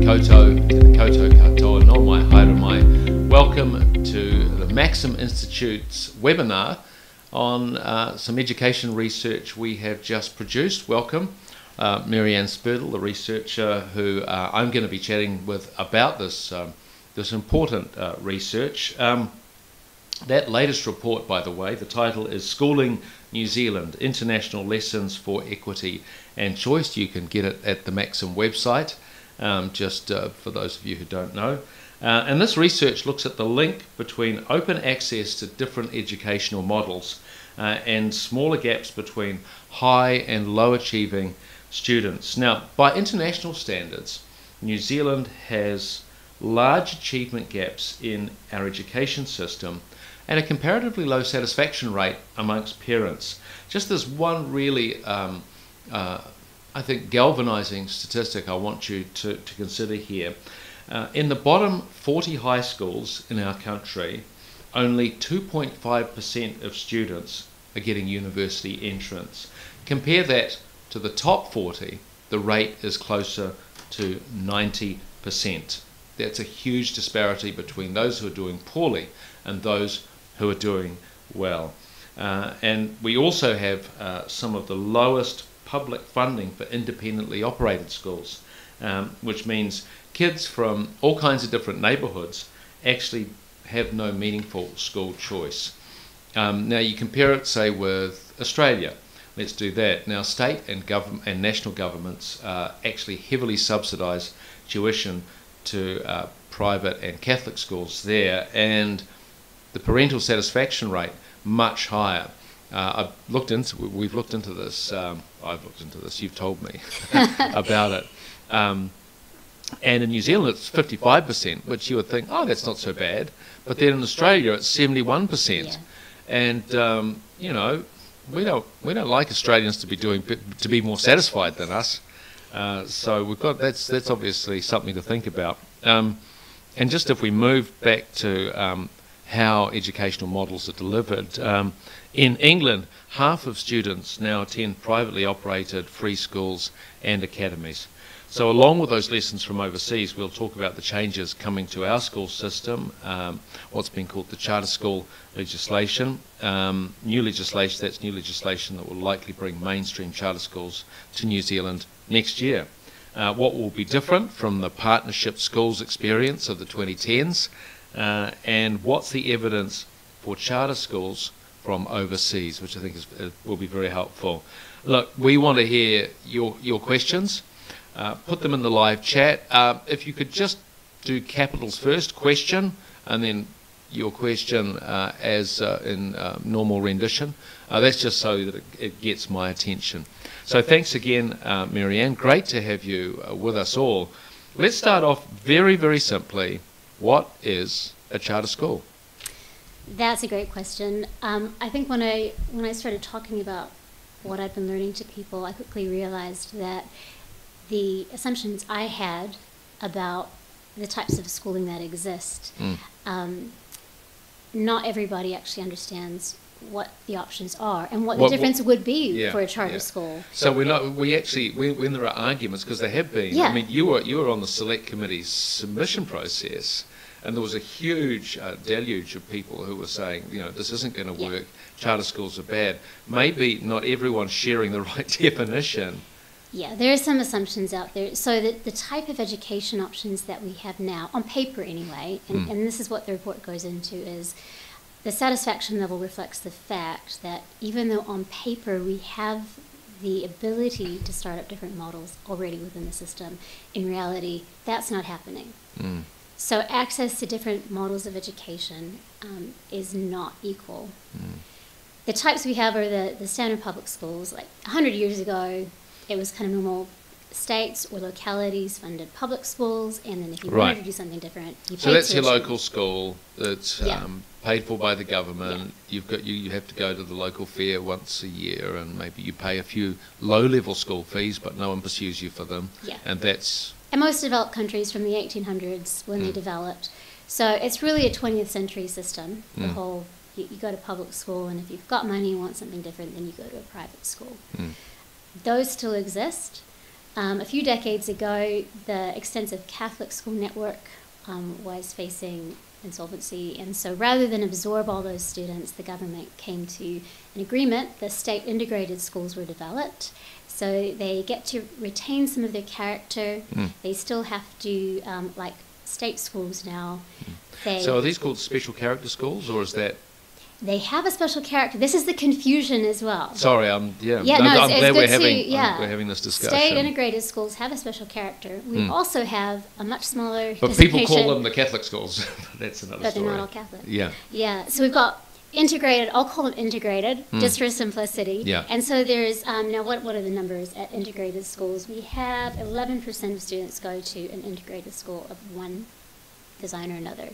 Koto, Koto katoa, no mai, haere mai. Welcome to the Maxim Institute's webinar on some education research we have just produced. Welcome, Maryanne Spurdle, the researcher who I'm going to be chatting with about this, this important research. That latest report, by the way, the title is Schooling New Zealand, International Lessons for Equity and Choice. You can get it at the Maxim website, just for those of you who don't know. And this research looks at the link between open access to different educational models and smaller gaps between high and low achieving students. Now, by international standards, New Zealand has large achievement gaps in our education system and a comparatively low satisfaction rate amongst parents. Just this one really, I think, galvanizing statistic I want you to consider here. In the bottom 40 high schools in our country, only 2.5% of students are getting university entrance. Compare that to the top 40, the rate is closer to 90%. That's a huge disparity between those who are doing poorly and those who are doing well. And we also have some of the lowest public funding for independently operated schools, which means kids from all kinds of different neighbourhoods actually have no meaningful school choice. Now you compare it, say, with Australia. Let's do that. Now state and national governments actually heavily subsidise tuition to private and Catholic schools there, and the parental satisfaction rate much higher. We've looked into this. I've looked into this. You've told me about it. And in New Zealand, it's 55%, which you would think, oh, that's not so bad. But then in Australia, it's 71%. Yeah. And you know, we don't like Australians to be more satisfied than us. So we've got that's obviously something to think about. And just if we move back to how educational models are delivered, in England, half of students now attend privately operated free schools and academies. So along with those lessons from overseas, we'll talk about the changes coming to our school system, what's been called the charter school legislation, new legislation that will likely bring mainstream charter schools to New Zealand next year. What will be different from the partnership schools experience of the 2010s, and what's the evidence for charter schools from overseas, which I think will be very helpful. Look, we want to hear your questions. Put them in the live chat. If you could just do capitals first, question, and then your question as in normal rendition. That's just so that it gets my attention. So thanks again, Maryanne. Great to have you with us all. Let's start off very, very simply. What is a charter school? That's a great question. I think when I started talking about what I've been learning to people, I quickly realized that the assumptions I had about the types of schooling that exist, not everybody actually understands what the options are and what the difference would be for a charter school. So when there are arguments, because there have been, I mean, you were on the select committee's submission process, and there was a huge deluge of people who were saying, you know, this isn't going to work, charter schools are bad. Maybe not everyone's sharing the right definition. Yeah, there are some assumptions out there. So the type of education options that we have now, on paper anyway, and this is what the report goes into, is the satisfaction level reflects the fact that even though on paper we have the ability to start up different models already within the system, in reality, that's not happening. So access to different models of education is not equal. The types we have are the standard public schools. Like 100 years ago, it was kind of normal. States or localities funded public schools, and then if you wanted to do something different, you paid So that's tuition. your local school that's paid for by the government. You have to go to the local fair once a year, and maybe you pay a few low-level school fees, but no one pursues you for them. And most developed countries from the 1800s when they developed. So it's really a 20th century system. The whole you go to public school, and if you've got money and want something different, then you go to a private school. Those still exist. A few decades ago, the extensive Catholic school network was facing insolvency, and so rather than absorb all those students, the government came to an agreement. The state integrated schools were developed, so they get to retain some of their character. They still have to, like state schools now. So are these called special character schools, or is that? They have a special character. This is the confusion as well. Sorry, I'm glad we're having this discussion. State integrated schools have a special character. We also have a much smaller. But people call them the Catholic schools. That's another story. But they're not all Catholic. Yeah. Yeah. So we've got integrated. I'll call them integrated, just for simplicity. Yeah. And so there's now what are the numbers at integrated schools? We have 11% of students go to an integrated school of one design or another.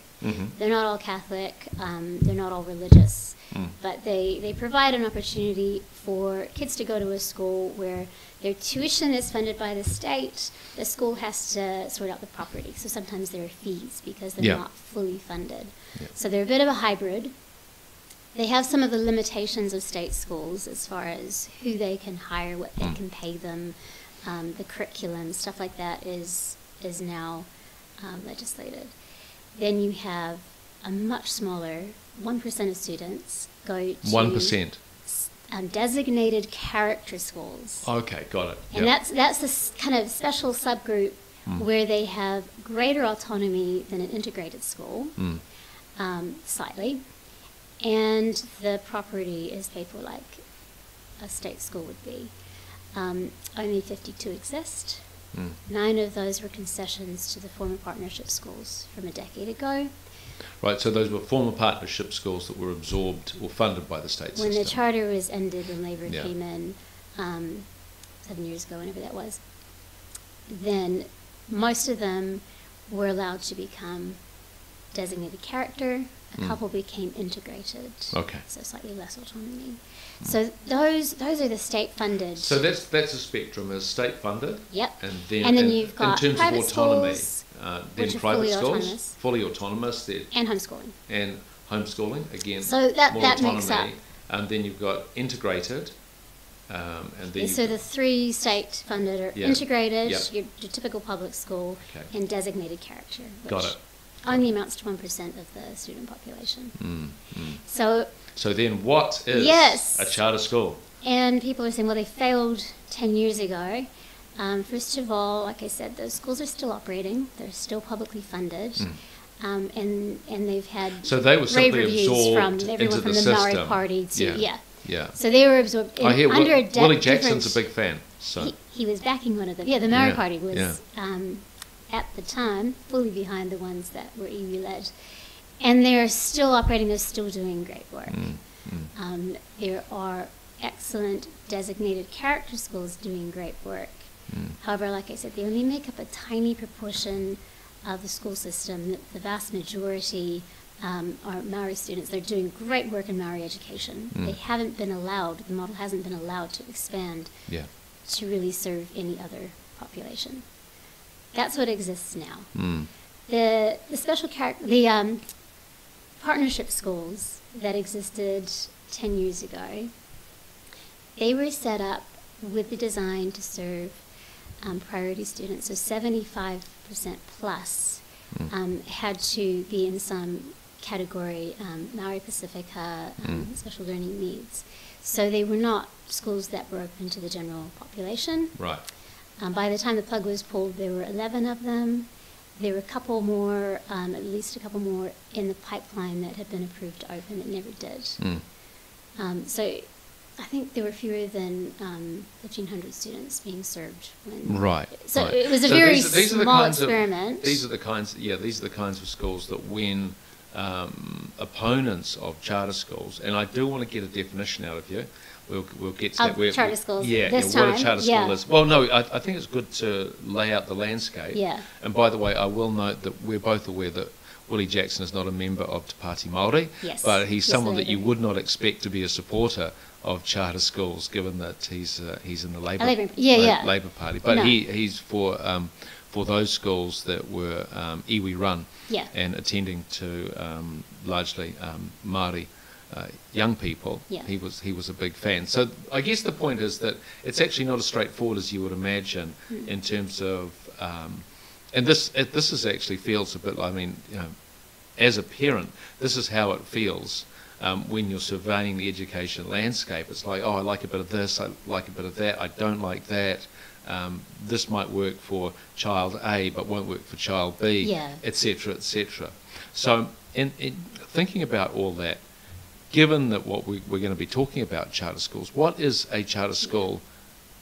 They're not all Catholic, they're not all religious, but they provide an opportunity for kids to go to a school where their tuition is funded by the state. The school has to sort out the property, so sometimes there are fees because they're not fully funded. So they're a bit of a hybrid. They have some of the limitations of state schools as far as who they can hire, what they can pay them, the curriculum, stuff like that is now legislated. Then you have a much smaller 1% of students go to 1%. Designated character schools. Okay, got it. And that's this kind of special subgroup where they have greater autonomy than an integrated school, slightly, and the property is paid for like a state school would be. Only 52 exist. 9 of those were concessions to the former partnership schools from a decade ago. Right, so those were former partnership schools that were absorbed or funded by the state system. When the charter was ended, when Labour came in 7 years ago, whenever that was, then most of them were allowed to become designated character. A couple became integrated. Okay. So slightly less autonomy. So those are the state funded. So that's a spectrum, is state funded. Yep. And then you've got in terms private of autonomy, schools, then which are private fully schools, autonomous. fully autonomous, and homeschooling. And homeschooling again. So that autonomy. makes up. And then you've got integrated. And then so the 3 state funded are integrated, your typical public school, and designated character. Got it. Only amounts to 1% of the student population. So then what is a charter school? And people are saying, well, they failed 10 years ago. First of all, like I said, those schools are still operating. They're still publicly funded. And they've had they were rave reviews from everyone from the Maori Party to, So they were absorbed under a Willie Jackson's a big fan. So he was backing one of them. Yeah, the Maori Party was... at the time, fully behind the ones that were iwi-led. And they're still operating, they're still doing great work. There are excellent designated character schools doing great work. However, like I said, they only make up a tiny proportion of the school system. The vast majority are Maori students. They're doing great work in Maori education. They haven't been allowed, the model hasn't been allowed to expand to really serve any other population. That's what exists now. The special the partnership schools that existed 10 years ago, they were set up with the design to serve priority students. So 75% plus had to be in some category, Maori Pacifica, special learning needs. So they were not schools that were open to the general population. Right. By the time the plug was pulled, there were 11 of them. There were a couple more, at least a couple more in the pipeline that had been approved to open. It never did. So I think there were fewer than 1,500 students being served. So it was a very small experiment. These are the kinds of schools that when opponents of charter schools, and I do want to get a definition out of you. We'll get to that. Charter schools. What a charter school is. Well, no, I think it's good to lay out the landscape. Yeah. And by the way, I will note that we're both aware that Willie Jackson is not a member of Te Pāti Māori, but he's someone that you would not expect to be a supporter of charter schools, given that he's in the Labour Party. But he's for those schools that were iwi run and attending to largely Māori young people. Yeah. He was a big fan. So I guess the point is that it's actually not as straightforward as you would imagine in terms of, and this is actually feels a bit. I mean, as a parent, this is how it feels. When you're surveying the education landscape, it's like, oh, I like a bit of this, I like a bit of that, I don't like that. This might work for child A, but won't work for child B, etc., etc. So, in thinking about all that, given that what we're going to be talking about charter schools, what is a charter school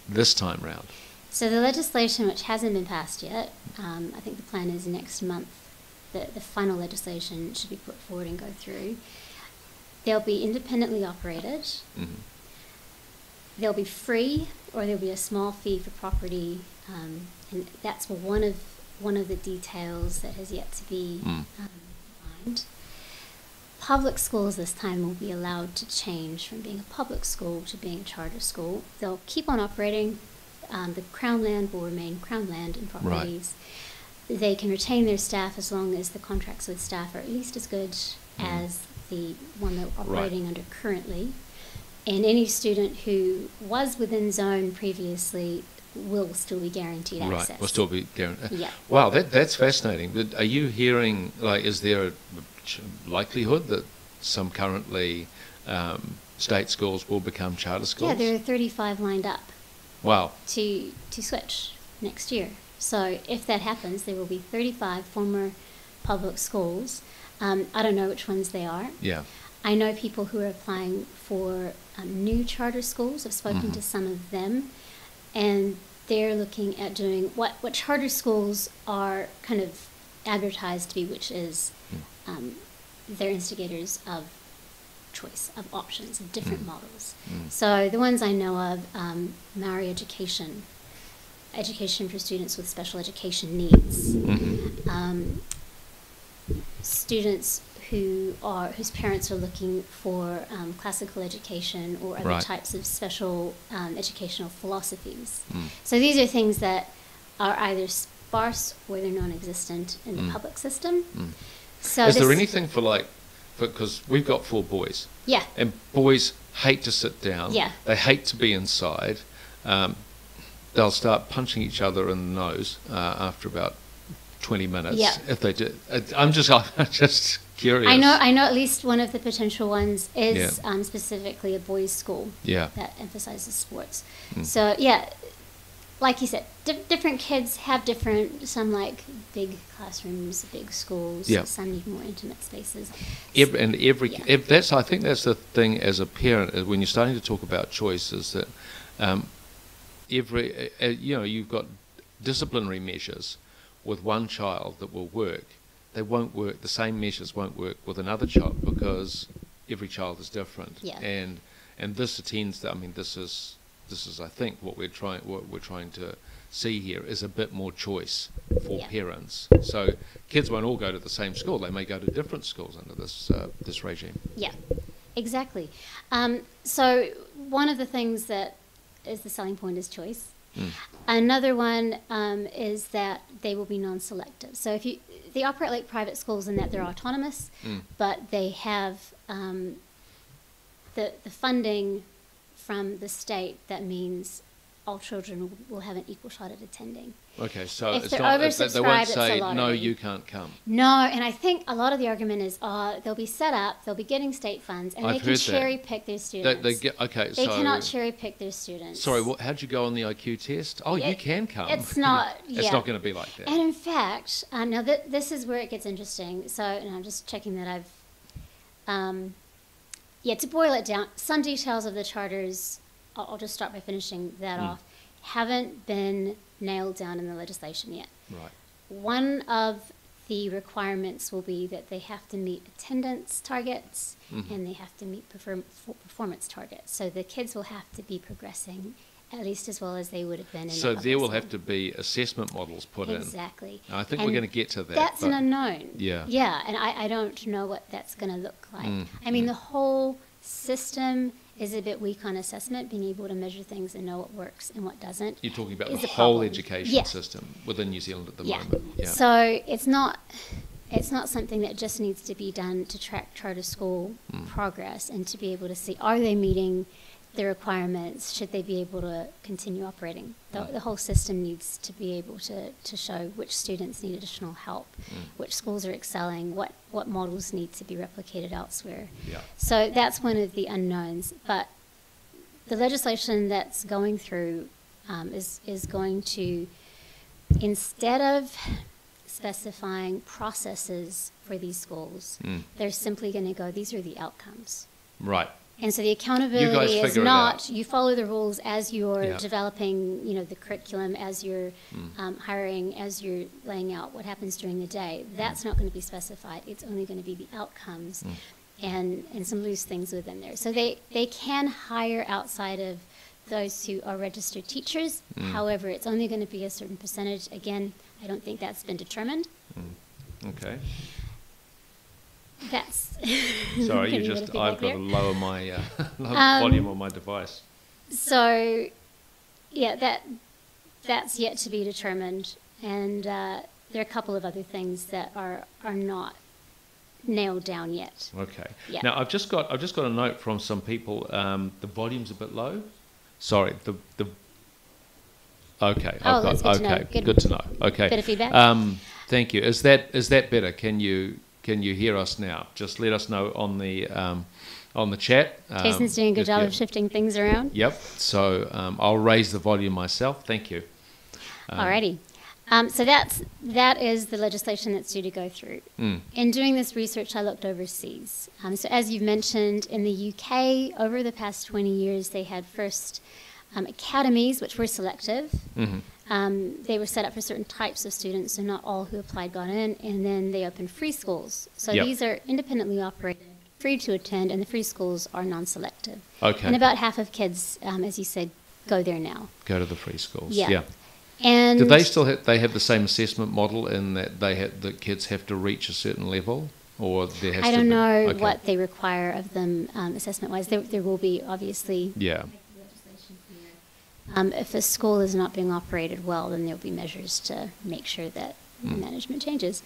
this time round? So the legislation, which hasn't been passed yet, I think the plan is next month, the final legislation should be put forward and go through. They'll be independently operated. Mm-hmm. They'll be free, or there'll be a small fee for property, and that's one of the details that has yet to be defined. Public schools this time will be allowed to change from being a public school to being a charter school. They'll keep on operating. The Crown land will remain Crown land and properties. Right. They can retain their staff as long as the contracts with staff are at least as good as the one they're operating under currently. And any student who was within zone previously will still be guaranteed access. Right, will still be guaranteed. Yeah. Wow, that's fascinating. But are you hearing, like, is there a likelihood that some currently state schools will become charter schools? Yeah, there are 35 lined up. Wow. To switch next year. So if that happens, there will be 35 former public schools. I don't know which ones they are. Yeah. I know people who are applying for new charter schools. I've spoken to some of them, and they're looking at doing what charter schools are kind of advertised to be, which is they're instigators of choice, of options, of different models. So the ones I know of, Maori education for students with special education needs, students whose parents are looking for classical education or other types of special educational philosophies. So these are things that are either sparse or they're non-existent in the public system. So is there anything because we've got 4 boys. Yeah. And boys hate to sit down. Yeah. They hate to be inside. They'll start punching each other in the nose after about 20 minutes. Yeah. If they do. I'm just curious. I know at least one of the potential ones is specifically a boys' school that emphasizes sports. So, like you said, different kids have some like big classrooms, big schools, some need more intimate spaces. I think that's the thing as a parent, when you're starting to talk about choice, is that you've got disciplinary measures with one child that will work. They won't work, the same measures won't work with another child because every child is different. Yeah. And this attends to, this is I think what we're trying to see here is a bit more choice for parents. So kids won't all go to the same school. They may go to different schools under this regime. Yeah, exactly. So one of the things that is the selling point is choice. Another one is that they will be non-selective. So they operate like private schools in that they're autonomous, but they have the funding from the state that means all children will have an equal shot at attending. Okay, so if it's they're not, oversubscribed, they won't say, it's a lottery. no, you can't come. No, and I think a lot of the argument is they'll be set up, they'll be getting state funds, and they can cherry pick their students. They cannot cherry pick their students. Sorry, how'd you go on the IQ test? Oh, you can come. It's not. It's not going to be like that. And in fact, now this is where it gets interesting. So, and I'm just checking that I've, to boil it down, some details of the charters, I'll just start by finishing that off, haven't been nailed down in the legislation yet. Right. One of the requirements will be that they have to meet attendance targets and they have to meet performance targets. So the kids will have to be progressing at least as well as they would have been in So there will have to be assessment models put in. Exactly. I think we're going to get to that. That's an unknown. Yeah. Yeah, and I don't know what that's going to look like. I mean, the whole system is a bit weak on assessment, being able to measure things and know what works and what doesn't. You're talking about the whole education system within New Zealand at the moment. Yeah. So it's not, it's not something that just needs to be done to track charter school progress and to be able to see, are they meeting the requirements? Should they be able to continue operating? The whole system needs to be able to show which students need additional help, which schools are excelling, what models need to be replicated elsewhere. Yeah. So that's one of the unknowns. But the legislation that's going through is going to, instead of specifying processes for these schools, they're simply going to go, these are the outcomes. Right. And so the accountability is not, you follow the rules as you're developing, the curriculum, as you're hiring, as you're laying out what happens during the day. That's not going to be specified. It's only going to be the outcomes and some loose things within there. So they can hire outside of those who are registered teachers. However, it's only going to be a certain percentage. Again, I don't think that's been determined. Okay. That's sorry, I've got to lower my volume on my device. So, yeah, that's yet to be determined, and there are a couple of other things that are not nailed down yet. Okay. Yeah. Now I've just got a note from some people. The volume's a bit low. Sorry. Okay. That's good to know. Good to know. Okay. Bit of feedback. Thank you. Is that better? Can you hear us now? Just let us know on the chat. Jason's doing a good job of shifting things around. Yep. So I'll raise the volume myself. Thank you. Alrighty. So that is the legislation that's due to go through. In doing this research, I looked overseas. So as you've mentioned, in the UK, over the past 20 years, they had first academies, which were selective. They were set up for certain types of students, so not all who applied got in, and then they opened free schools. So these are independently operated, free to attend, and the free schools are non-selective. Okay. And about half of kids, as you said, go there now. Go to the free schools. Yeah. And do they still have the same assessment model in that the kids have to reach a certain level, or there has I to don't be, know what they require of them assessment-wise. There will be, obviously. Yeah. If a school is not being operated well, then there'll be measures to make sure that the management changes.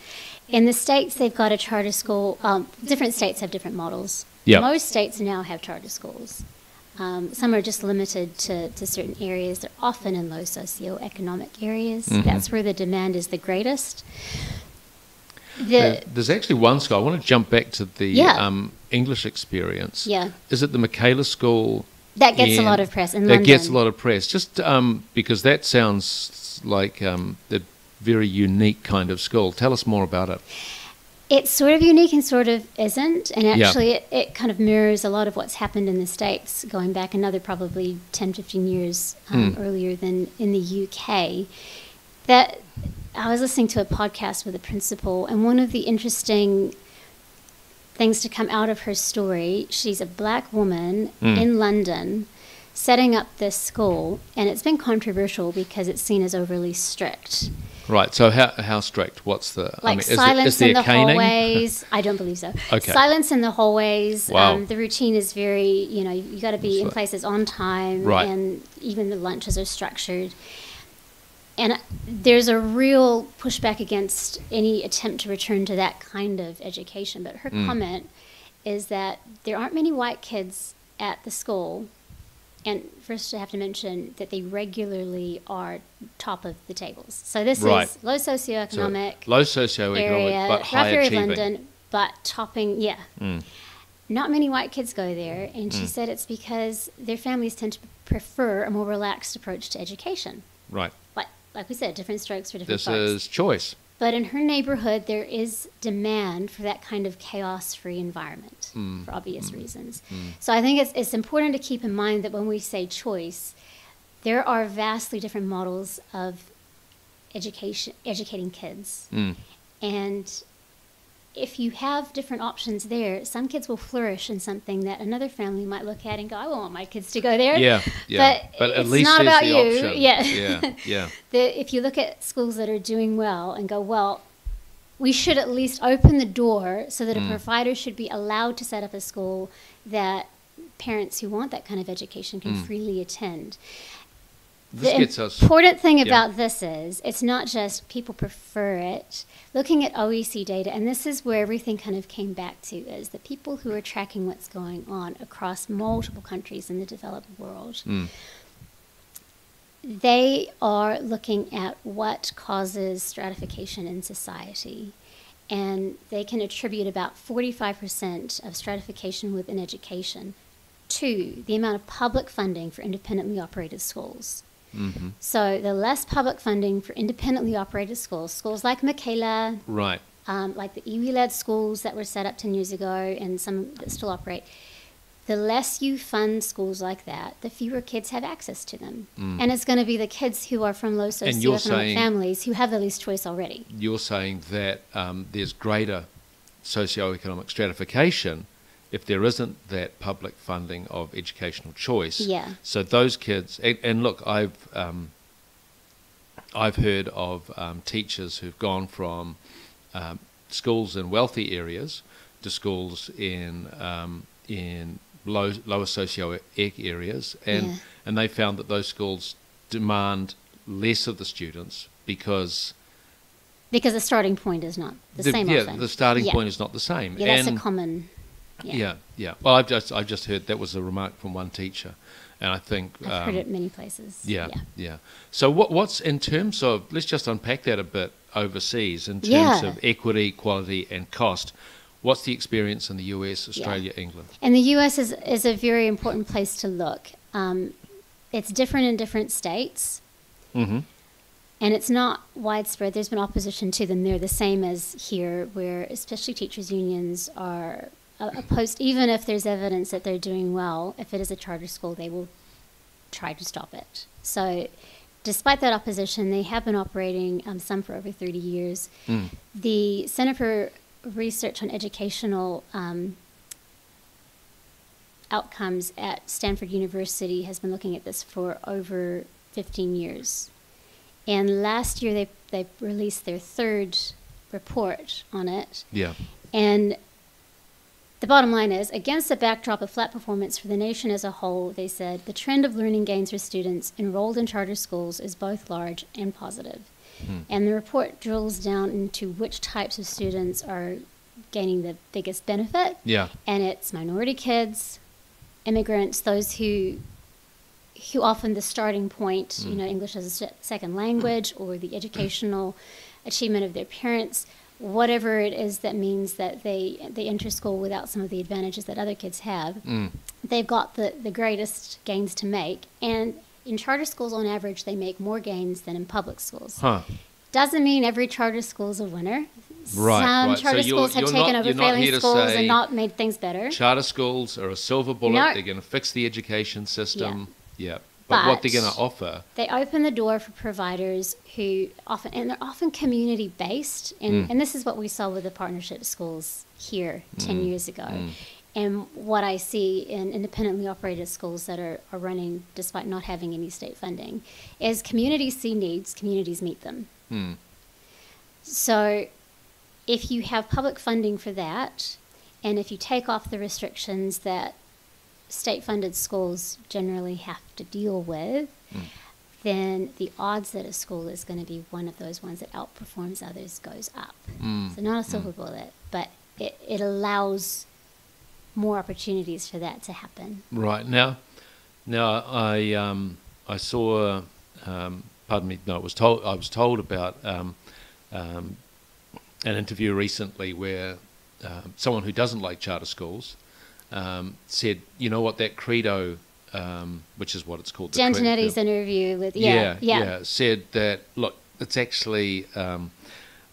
In the States, they've got a charter school. Different states have different models. Yep. Most states now have charter schools. Some are just limited to certain areas. They're often in low socioeconomic areas. That's where the demand is the greatest. There's actually one school. I want to jump back to the English experience. Yeah. Is it the Michaela School? That gets a lot of press in London. That gets a lot of press, just because that sounds like a very unique kind of school. Tell us more about it. It's sort of unique and sort of isn't, and actually it kind of mirrors a lot of what's happened in the States, going back another probably 10, 15 years earlier than in the UK. That I was listening to a podcast with a principal, and one of the interesting things to come out of her story, she's a black woman in London setting up this school, and it's been controversial because it's seen as overly strict. Right, so how strict? What's the... silence in the hallways. I don't believe so. Okay. Silence in the hallways. Wow. The routine is very, you got to be in places on time, right. And even the lunches are structured. And there's a real pushback against any attempt to return to that kind of education. But her comment is that there aren't many white kids at the school. And first I have to mention that they regularly are top of the tables. So this is low socioeconomic area, but high rough area achieving. of London, but topping, Not many white kids go there. And she said it's because their families tend to prefer a more relaxed approach to education. Right. Like we said, different strokes for different folks. This is choice. But in her neighborhood, there is demand for that kind of chaos-free environment for obvious reasons. So I think it's important to keep in mind that when we say choice, there are vastly different models of educating kids. And if you have different options there, some kids will flourish in something that another family might look at and go, I won't want my kids to go there. Yeah. But at it's least not there's about the you. option. Yeah. If you look at schools that are doing well and go, well, we should at least open the door so that a provider should be allowed to set up a school that parents who want that kind of education can freely attend. this gets us... The important thing about this is it's not just people prefer it. Looking at OECD data, and this is where everything kind of came back to, is the people who are tracking what's going on across multiple countries in the developed world. They are looking at what causes stratification in society. And they can attribute about 45% of stratification within education to the amount of public funding for independently operated schools. Mm-hmm. So the less public funding for independently operated schools like Michaela, right, like the iwi-led schools that were set up 10 years ago and some that still operate, the less you fund schools like that, the fewer kids have access to them. And it's going to be the kids who are from low socioeconomic families who have the least choice already. You're saying that there's greater socioeconomic stratification if there isn't that public funding of educational choice. Yeah. So those kids, and look, I've heard of teachers who've gone from schools in wealthy areas to schools in lower socio-ec areas, and they found that those schools demand less of the students because the starting point is not the same. Yeah, often. The starting point is not the same. Yeah, that's a common. Yeah. Well, I've just heard that was a remark from one teacher, and I think I've heard it many places. Yeah. So what's in terms of, let's just unpack that a bit overseas in terms of equity, quality, and cost. What's the experience in the US, Australia, England? And the US is a very important place to look. It's different in different states, and it's not widespread. There's been opposition to them. They're the same as here, where especially teachers' unions are opposed. Even if there's evidence that they're doing well, if it is a charter school, they will try to stop it. So despite that opposition, they have been operating, some for over 30 years. The Center for Research on Educational Outcomes at Stanford University has been looking at this for over 15 years. And last year they released their third report on it. Yeah. And the bottom line is, against the backdrop of flat performance for the nation as a whole, they said, the trend of learning gains for students enrolled in charter schools is both large and positive. And the report drills down into which types of students are gaining the biggest benefit. Yeah. And it's minority kids, immigrants, those who often the starting point, English as a second language, or the educational achievement of their parents, whatever it is that means that they enter school without some of the advantages that other kids have, they've got the greatest gains to make. And in charter schools, on average, they make more gains than in public schools. Doesn't mean every charter school is a winner. Some charter schools have taken over failing schools and not made things better. Charter schools are a silver bullet. They're going to fix the education system. Yeah. But what they're going to offer... They open the door for providers who they're often community-based. And this is what we saw with the partnership schools here 10 years ago. And what I see in independently operated schools that are running despite not having any state funding is communities see needs, communities meet them. So if you have public funding for that, and if you take off the restrictions that state-funded schools generally have to deal with, then the odds that a school is going to be one of those ones that outperforms others goes up. So not a silver bullet, but it allows more opportunities for that to happen. Right. Now I saw, pardon me, no, I was told about an interview recently where someone who doesn't like charter schools said, you know what, that credo, which is what it's called. Jan Janetti's interview with, said that, look, it's actually,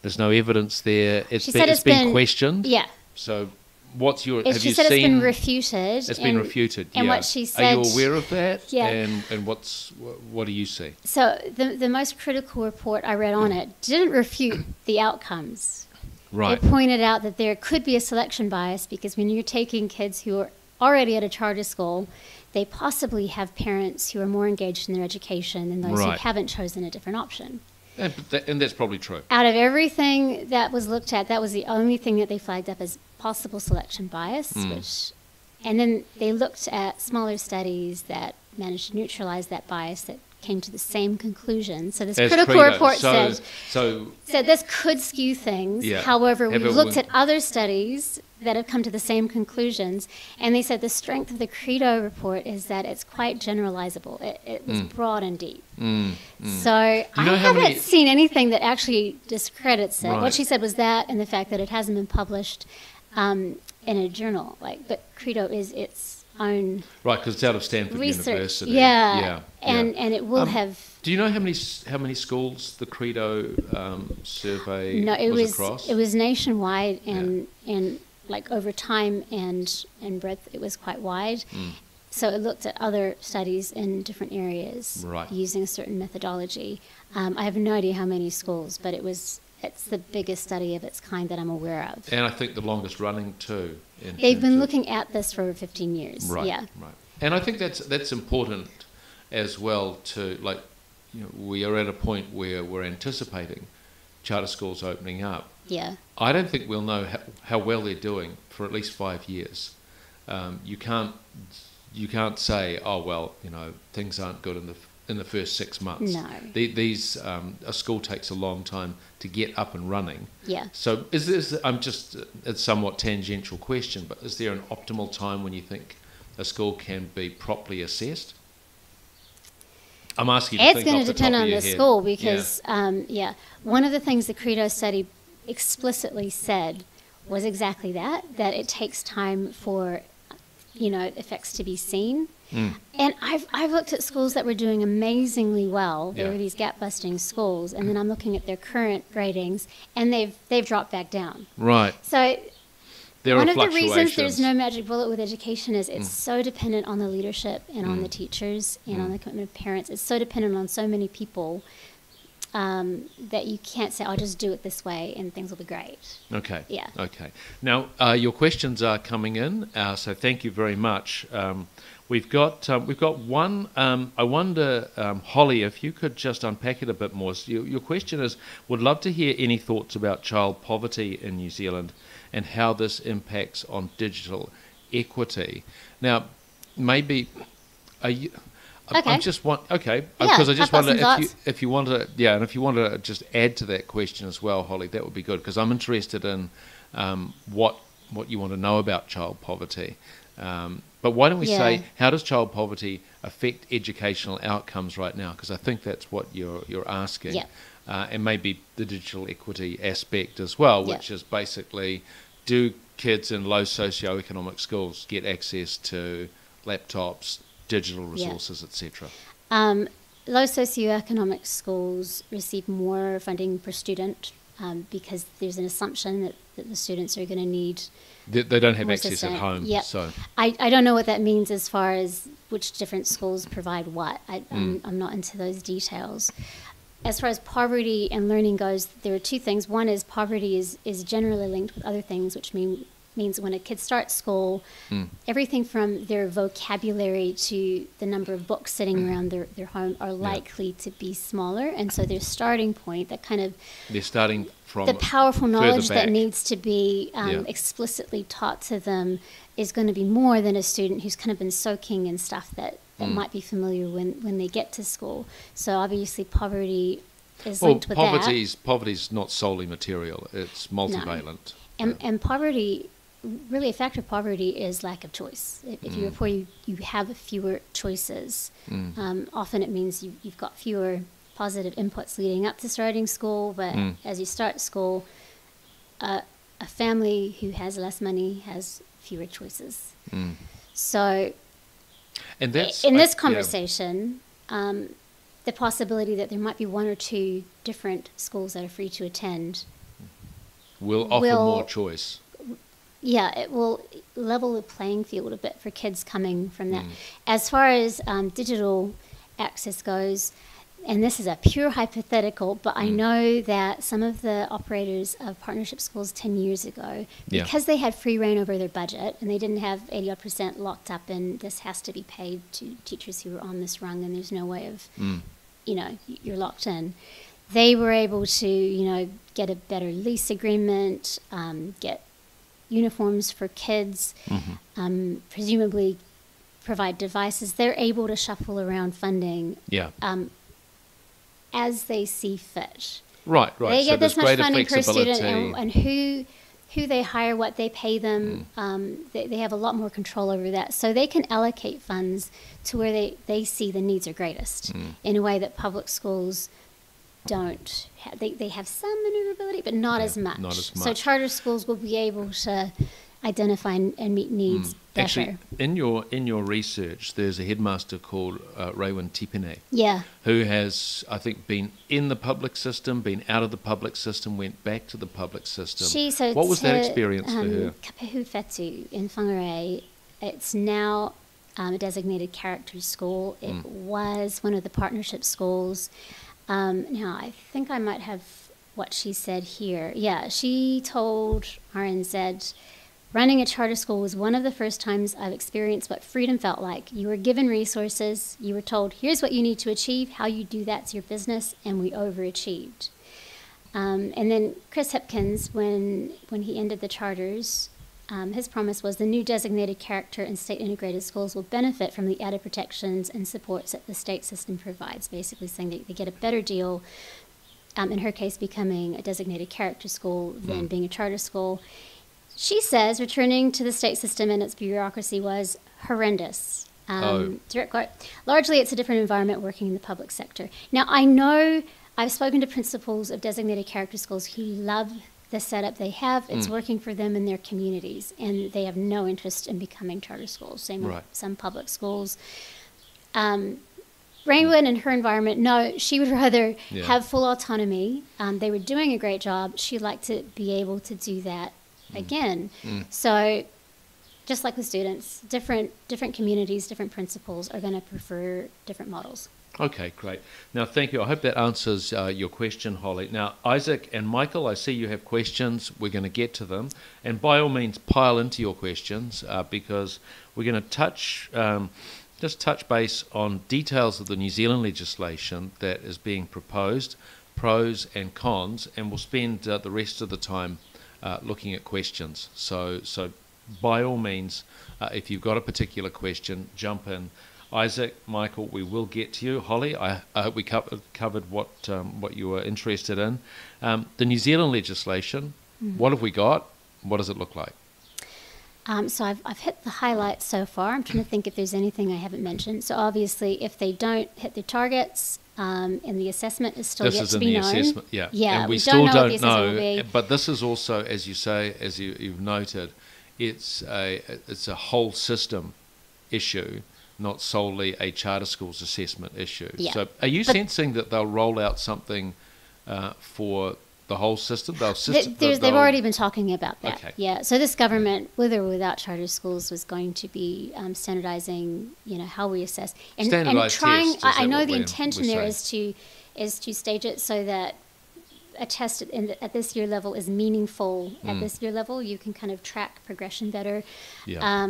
there's no evidence there. It's been questioned. Yeah. So what's your, have you seen? It's been refuted. It's been refuted, and what she said. Are you aware of that? Yeah. And what do you see? So the most critical report I read on it didn't refute the outcomes. Right. It pointed out that there could be a selection bias because when you're taking kids who are already at a charter school, they possibly have parents who are more engaged in their education than those who haven't chosen a different option. And that's probably true. Out of everything that was looked at, that was the only thing that they flagged up as possible selection bias, and then they looked at smaller studies that managed to neutralize that bias that came to the same conclusion. So this As critical credo. report So said this could skew things. Yeah. However, we've However, looked at other studies that have come to the same conclusions, and they said the strength of the credo report is that it's quite generalizable. It was broad and deep. So I haven't seen anything that actually discredits it. Right. What she said was that, and the fact that it hasn't been published in a journal. But credo is its own right, because it's out of Stanford research. University. And it will have. Do you know how many schools the Credo survey was across? It was nationwide, and like over time and breadth, it was quite wide. So it looked at other studies in different areas using a certain methodology. I have no idea how many schools, but it's the biggest study of its kind that I'm aware of. And I think the longest running too. They've been looking at this for over 15 years. Right, yeah. right. And I think that's important as well to, like, we are at a point where we're anticipating charter schools opening up. Yeah. I don't think we'll know how well they're doing for at least 5 years. You can't say, oh well, things aren't good in the first 6 months. No. A school takes a long time to get up and running. Yeah. So it's a somewhat tangential question, but is there an optimal time when you think a school can be properly assessed? I'm asking you to think off the top of your head. It's going to depend on the school because, one of the things the Credo study explicitly said was exactly that it takes time for, effects to be seen. And I've looked at schools that were doing amazingly well. There were these gap-busting schools, and then I'm looking at their current ratings, and they've dropped back down. Right. So there one are of the fluctuations. reasons there's no magic bullet with education is it's so dependent on the leadership and on the teachers and on the commitment of parents. It's so dependent on so many people that you can't say, I'll just do it this way and things will be great. Okay. Yeah. Okay. Now, your questions are coming in, so thank you very much. We've got one. I wonder, Holly, if you could just unpack it a bit more. So your question is, would love to hear any thoughts about child poverty in New Zealand and how this impacts on digital equity. Now, maybe Okay. I just want Yeah, because I just I've got wonder some if you want to just add to that question as well, Holly, that would be good, because I'm interested in what you want to know about child poverty. But why don't we say, how does child poverty affect educational outcomes right now? Because I think that's what you're asking. Yeah. And maybe the digital equity aspect as well, which is basically, do kids in low socioeconomic schools get access to laptops, digital resources, etc.? Low socioeconomic schools receive more funding per student because there's an assumption that the students are going to need. They don't have access at home. Yep. So I don't know what that means as far as which different schools provide what. I'm not into those details. As far as poverty and learning goes, there are two things. One is poverty is generally linked with other things, which means when a kid starts school, everything from their vocabulary to the number of books sitting around their home are likely to be smaller. And so their starting point, they're starting from the powerful knowledge that needs to be explicitly taught to them is going to be more than a student who's kind of been soaking in stuff that might be familiar when they get to school. So obviously poverty is linked with that. Poverty's not solely material, it's multivalent. No. And poverty, really a factor of poverty is lack of choice. If you're poor, you have fewer choices. Often it means you've got fewer positive inputs leading up to starting school, but as you start school, a family who has less money has fewer choices. So and that's, in this conversation, the possibility that there might be one or two different schools that are free to attend will offer more choice. Yeah, it will level the playing field a bit for kids coming from that. As far as digital access goes, and this is a pure hypothetical, but I know that some of the operators of partnership schools 10 years ago, because they had free reign over their budget and they didn't have 80% locked up in this has to be paid to teachers who are on this rung and there's no way of, you're locked in. They were able to, get a better lease agreement, get uniforms for kids, presumably provide devices, they're able to shuffle around funding as they see fit. Right. They So get this there's much greater funding per flexibility. student, and who they hire, what they pay them, they have a lot more control over that. So they can allocate funds to where they see the needs are greatest in a way that public schools don't. They have some maneuverability, but not as much. Not as much. So charter schools will be able to identify and meet needs better. Actually, in your research, there's a headmaster called Raywin Tipene, who has, I think, been in the public system, been out of the public system, went back to the public system. What was that experience for her? Kapehu Fetu in Whangarei, it's now a designated character school. It was one of the partnership schools. Now, I think I might have what she said here. Yeah, she told RNZ, running a charter school was one of the first times I've experienced what freedom felt like. You were given resources. You were told, here's what you need to achieve. How you do that's your business. And we overachieved. And then Chris Hipkins, when he ended the charters, his promise was the new designated character and state integrated schools will benefit from the added protections and supports that the state system provides, basically saying that they get a better deal, in her case becoming a designated character school than being a charter school. She says returning to the state system and its bureaucracy was horrendous. Direct quote, largely it's a different environment working in the public sector. Now, I know I've spoken to principals of designated character schools who love the setup they have. It's working for them in their communities, and they have no interest in becoming charter schools. Same with some public schools. Raywin and her environment, no, she would rather have full autonomy. They were doing a great job. She'd like to be able to do that again. So just like with students, different communities, different principals are going to prefer different models. Okay, great. Now, thank you. I hope that answers your question, Holly. Now, Isaac and Michael, I see you have questions. We're going to get to them. And by all means, pile into your questions because we're going to just touch base on details of the New Zealand legislation that is being proposed, pros and cons, and we'll spend the rest of the time looking at questions. So by all means, if you've got a particular question, jump in. Isaac, Michael, we will get to you. Holly, I hope we covered what you were interested in. The New Zealand legislation, what have we got? What does it look like? So I've hit the highlights so far. I'm trying to think if there's anything I haven't mentioned. So obviously, if they don't hit their targets, and the assessment is still yet to be known. Assessment, yeah. Yeah, and we still still don't know. But this is also, as you say, as you've noted, it's a whole system issue, not solely a charter schools assessment issue. Yeah. So are you sensing that they'll roll out something for the whole system? They've already been talking about that. Okay. Yeah. So this government, with or without charter schools, was going to be standardizing, how we assess and trying. I know the intention there is to stage it so that a test at this year level is meaningful. At this year level, you can kind of track progression better. Yeah.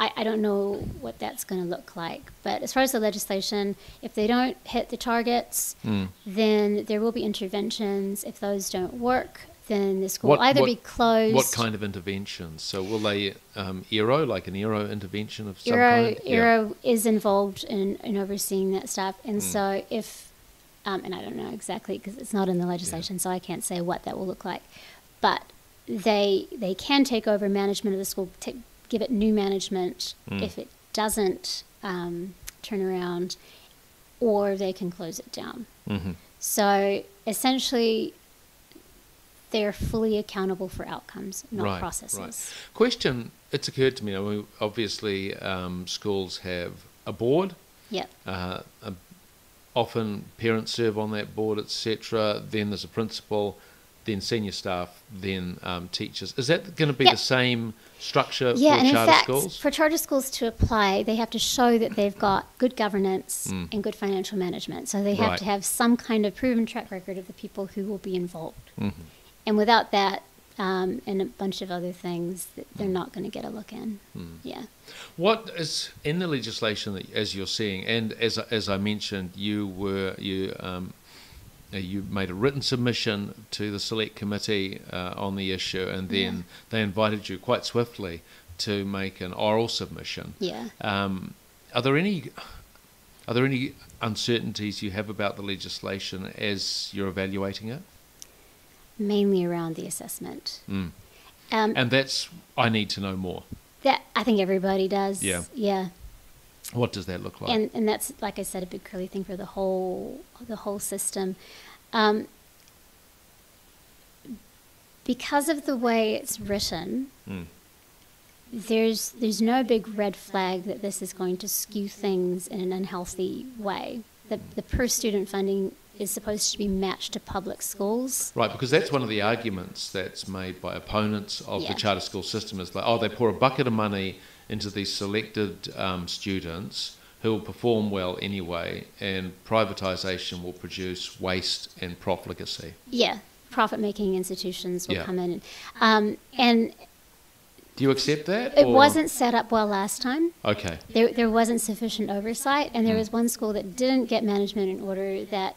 I don't know what that's going to look like. But as far as the legislation, if they don't hit the targets, then there will be interventions. If those don't work, then the school will either be closed. What kind of interventions? So will they, ERO, like an ERO intervention of some kind? ERO is involved in overseeing that stuff. And so if, and I don't know exactly because it's not in the legislation, so I can't say what that will look like. But they can take over management of the school, give it new management if it doesn't turn around, or they can close it down. So essentially, they're fully accountable for outcomes, not processes. Right. Question, it's occurred to me, obviously schools have a board. Yep. Often parents serve on that board, etc. Then there's a principal, then senior staff, then teachers. Is that going to be the same structure for charter schools? For charter schools to apply, they have to show that they've got good governance and good financial management. So they have to have some kind of proven track record of the people who will be involved. And without that, and a bunch of other things, they're not going to get a look in. Yeah. What is in the legislation that, as you're seeing, and as I mentioned, you made a written submission to the select committee on the issue, and then they invited you quite swiftly to make an oral submission. Yeah. Are there any uncertainties you have about the legislation as you're evaluating it? Mainly around the assessment. And that's, I need to know more. That I think everybody does. Yeah. Yeah. What does that look like? And that's, like I said, a big curly thing for the whole system. Because of the way it's written, there's no big red flag that this is going to skew things in an unhealthy way. The per student funding is supposed to be matched to public schools. Right, because that's one of the arguments that's made by opponents of the charter school system is like, they pour a bucket of money into these selected students who will perform well anyway, and privatisation will produce waste and profligacy. Yeah, profit-making institutions will come in. And do you accept that? It wasn't set up well last time. Okay. There wasn't sufficient oversight, and there was one school that didn't get management in order that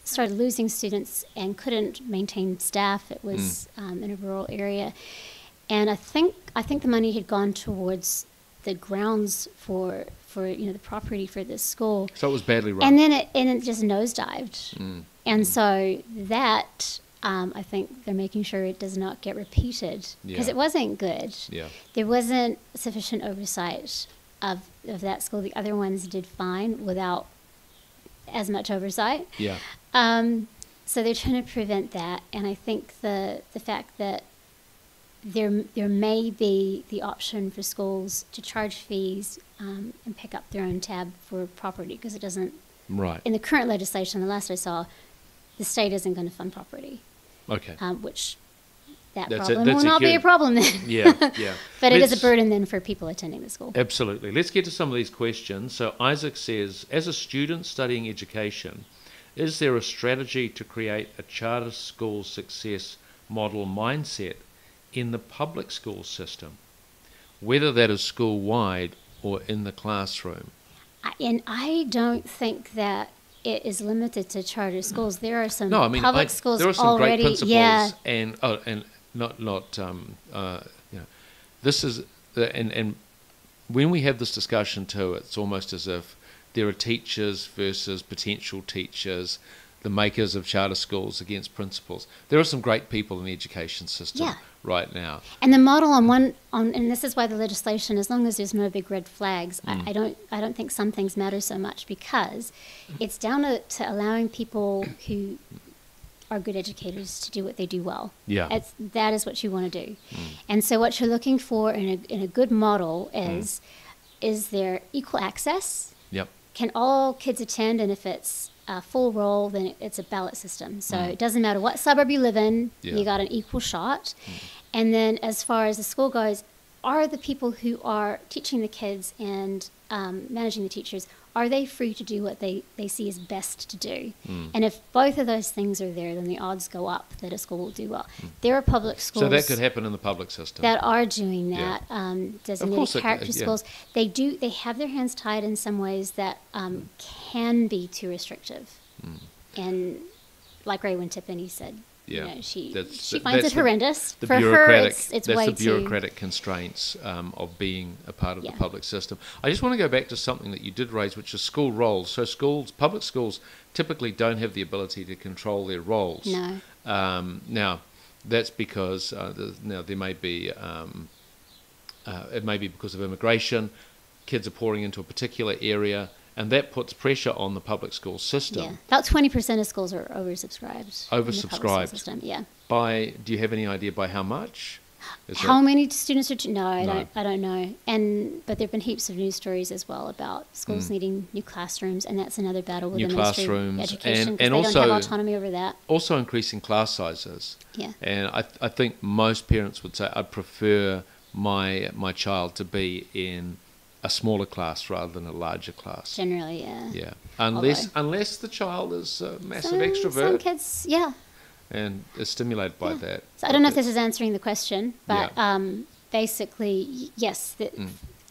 started losing students and couldn't maintain staff. It was in a rural area. And I think the money had gone towards the grounds for the property for this school. So it was badly run. And then it just nosedived. And so that I think they're making sure it does not get repeated because it wasn't good. Yeah. There wasn't sufficient oversight of that school. The other ones did fine without as much oversight. Yeah. So they're trying to prevent that, and I think the fact that there may be the option for schools to charge fees and pick up their own tab for property, because it doesn't. Right. In the current legislation, the last I saw, the state isn't going to fund property. Okay. Which that problem will not be a problem then. Yeah, yeah. But it is a burden then for people attending the school. Absolutely. Let's get to some of these questions. So Isaac says, as a student studying education, is there a strategy to create a charter school success model mindset in the public school system, whether that is school-wide or in the classroom? And I don't think that it is limited to charter schools. There are some public schools there are some already. Great principles, and this is and when we have this discussion too, it's almost as if there are teachers versus potential teachers, the makers of charter schools against principals. There are some great people in the education system right now. And the model and this is why the legislation, as long as there's no big red flags, I don't think some things matter so much, because it's down to allowing people who are good educators to do what they do well. Yeah. That is what you want to do. And so what you're looking for in a good model is there equal access? Yep. Can all kids attend? And if it's a full roll, then it's a ballot system. So it doesn't matter what suburb you live in, you got an equal shot. And then as far as the school goes, are the people who are teaching the kids and managing the teachers, are they free to do what they see as best to do? And if both of those things are there, then the odds go up that a school will do well. There are public schools. So that could happen in the public system. That are doing that. Designated character schools. They have their hands tied in some ways that can be too restrictive. And like Ray Tiffany said, she finds it horrendous. For her, it's way too... That's the bureaucratic constraints of being a part of the public system. I just want to go back to something that you did raise, which is school roles. So public schools typically don't have the ability to control their roles. No. Now, that's because there may be... it may be because of immigration. Kids are pouring into a particular area, and that puts pressure on the public school system. Yeah, about 20% of schools are oversubscribed. Oversubscribed. System, yeah. Do you have any idea by how much? How many students are? No, I don't know. But there've been heaps of news stories as well about schools needing new classrooms, and that's another battle with the Ministry of Education, because they don't have autonomy over that. Also, increasing class sizes. Yeah. And I think most parents would say, I'd prefer my child to be in a smaller class rather than a larger class. Generally, yeah. Yeah. Unless the child is a massive extrovert. Some kids, and is stimulated by that. So I don't know if this is answering the question, but basically, yes.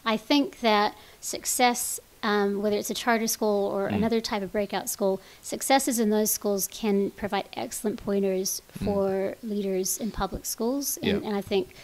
I think that success, whether it's a charter school or another type of breakout school, successes in those schools can provide excellent pointers for leaders in public schools. And I think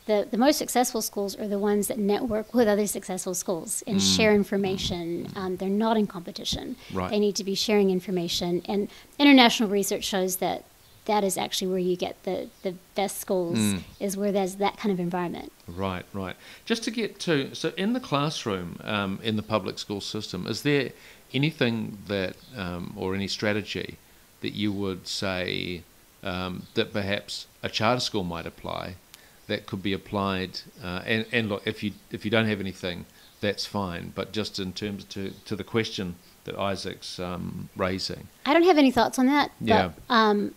the most successful schools are the ones that network with other successful schools and share information. They're not in competition. Right. They need to be sharing information. And international research shows that that is actually where you get the best schools, is where there's that kind of environment. Right, right. Just to get to, so in the classroom, in the public school system, is there anything that, or any strategy that you would say that perhaps a charter school might apply, that could be applied, and look, if you don't have anything, that's fine, but just in terms to the question that Isaac's raising. I don't have any thoughts on that, Yeah. but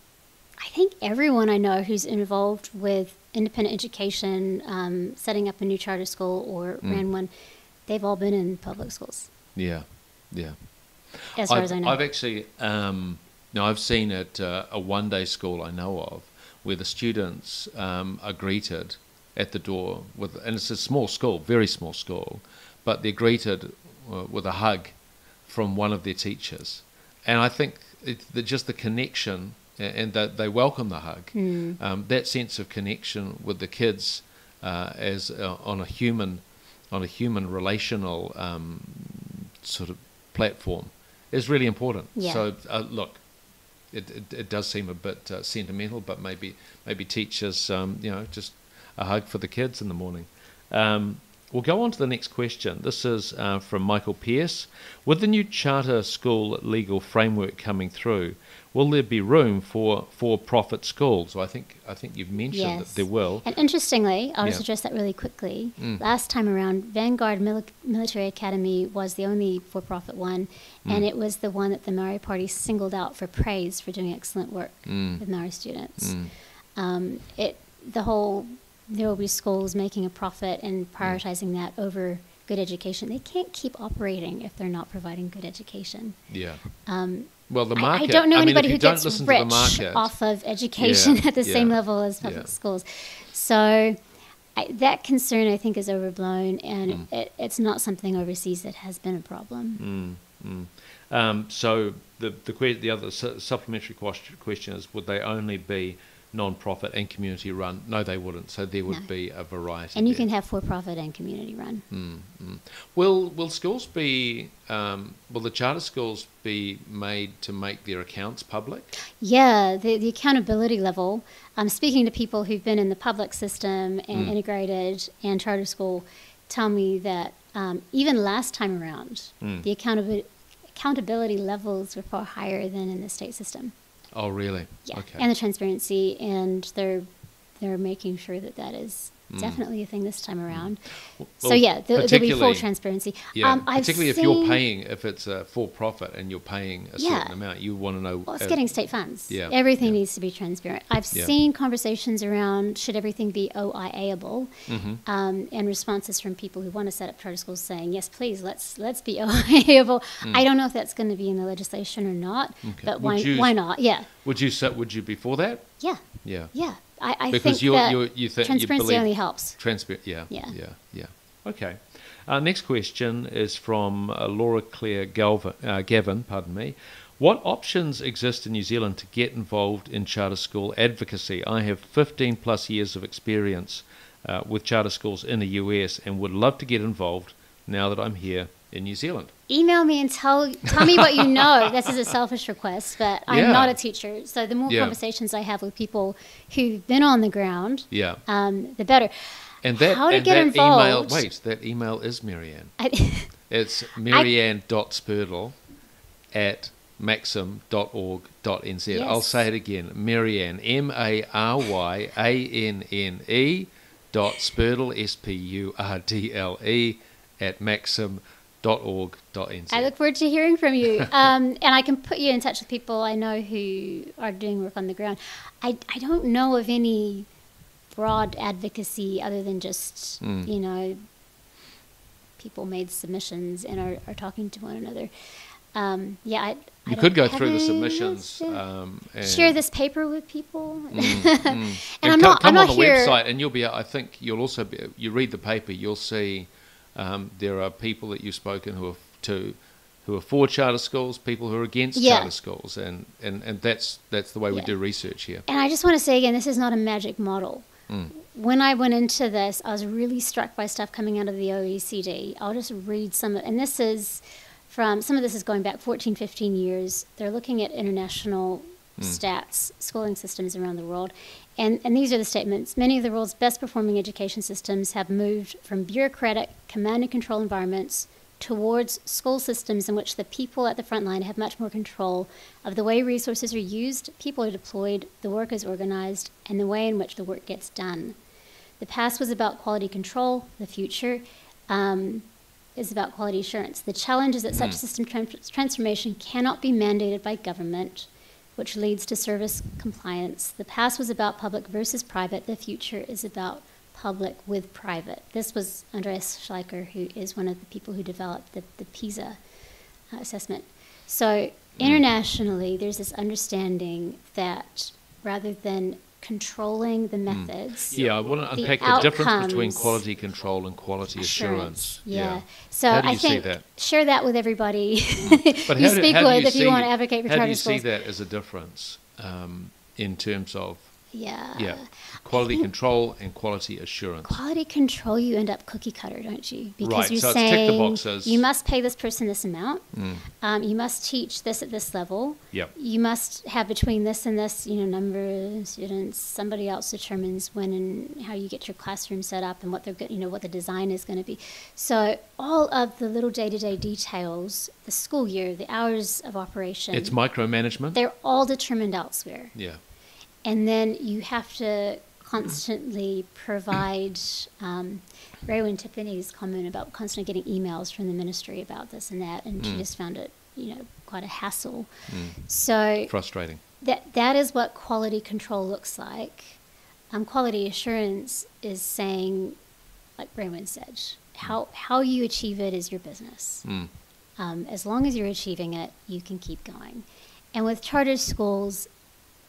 I think everyone I know who's involved with independent education, setting up a new charter school or ran one, they've all been in public schools. Yeah, yeah. As far as I know. I've actually, I've seen at a one-day school I know of, where the students are greeted at the door with, and it's a small school, very small school, but they're greeted with a hug from one of their teachers, and I think just the connection, and they welcome the hug. That sense of connection with the kids as on a human relational sort of platform is really important. Yeah. So look. It does seem a bit sentimental, but maybe teachers, just a hug for the kids in the morning. We'll go on to the next question. This is from Michael Pearce. With the new charter school legal framework coming through, will there be room for for-profit schools? Well, I think you've mentioned that there will. And interestingly, I'll just address that really quickly. Last time around, Vanguard Military Academy was the only for-profit one, and it was the one that the Maori Party singled out for praise for doing excellent work with Maori students. There will be schools making a profit and prioritizing that over good education. They can't keep operating if they're not providing good education. Yeah. Well, the market. I don't know anybody who gets rich market, off of education at the same level as public schools. So that concern, I think, is overblown, and it's not something overseas that has been a problem. So the other supplementary question is, would they only be non-profit and community run? No, they wouldn't. So there would be a variety. And you can have for-profit and community run. Will schools be? Will the charter schools be made to make their accounts public? Yeah, the accountability level. Speaking to people who've been in the public system and integrated and charter school, tell me that even last time around, the accountability levels were far higher than in the state system. Oh, really? Yeah, okay. And the transparency, and they're making sure that is definitely a thing this time around. Well, so yeah, there'll be full transparency. Yeah, particularly if you're paying, if it's a for-profit and you're paying a certain amount, you want to know. Well, it's getting state funds. Yeah, everything needs to be transparent. I've seen conversations around should everything be OIA-able, and responses from people who want to set up charter schools saying, yes, please, let's be OIA-able. I don't know if that's going to be in the legislation or not, but why not? Yeah. Would you be for that? Yeah. Yeah. Yeah. I because think that you think transparency only helps. Yeah. Okay. Next question is from Laura Claire Gavin. Pardon me. What options exist in New Zealand to get involved in charter school advocacy? I have 15 plus years of experience with charter schools in the US and would love to get involved now that I'm here in New Zealand. Email me and tell me what you know. This is a selfish request, but I'm not a teacher. So the more conversations I have with people who've been on the ground, the better. And that get involved. That email is Maryanne. It's maryanne.spurdle@maxim.org.nz. I'll say it again. Maryanne, MARYANNE.spurdle, SPURDLE @maxim.org.nz. I look forward to hearing from you. And I can put you in touch with people I know who are doing work on the ground. I don't know of any broad advocacy other than just, people made submissions and are talking to one another. You could go through the submissions. And share this paper with people. And I'm come not on the here. website, and I think you'll also you read the paper, you'll see there are people that you've spoken who are for charter schools, people who are against charter schools, and that's the way we do research here. And I just want to say again, this is not a magic model. when I went into this, I was really struck by stuff coming out of the OECD. I'll just read some, and this is from, some of this is going back 14, 15 years. They're looking at international stats, schooling systems around the world. And these are the statements. Many of the world's best performing education systems have moved from bureaucratic command and control environments towards school systems in which the people at the front line have much more control of the way resources are used, people are deployed, the work is organized, and the way in which the work gets done. The past was about quality control. The future is about quality assurance. The challenge is that such system transformation cannot be mandated by government, which leads to service compliance. The past was about public versus private. The future is about public with private. This was Andreas Schleicher, who is one of the people who developed the PISA assessment. So internationally, there's this understanding that rather than controlling the methods, I want to unpack the difference between quality control and quality assurance. Yeah. So how do you I think see that? Share that with everybody But you speak with if you want to advocate for charter charter schools. How do you see that as a difference in terms of Yeah. quality control and quality assurance? Quality control, you end up cookie cutter, don't you? Because Right, you're so it's tick the saying boxes. you must pay this person this amount. You must teach this at this level. Yep. You must have between this and this, number of students. Somebody else determines when and how you get your classroom set up and what they're what the design is going to be. So all of the little day-to-day details, the school year, the hours of operation. It's micromanagement. They're all determined elsewhere. Yeah. And then you have to constantly provide, Raywin Tiffany's comment about constantly getting emails from the ministry about this and that, and she just found it, quite a hassle. So frustrating. That is what quality control looks like. Quality assurance is saying, like Raywin said, how you achieve it is your business. As long as you're achieving it, you can keep going. And with charter schools,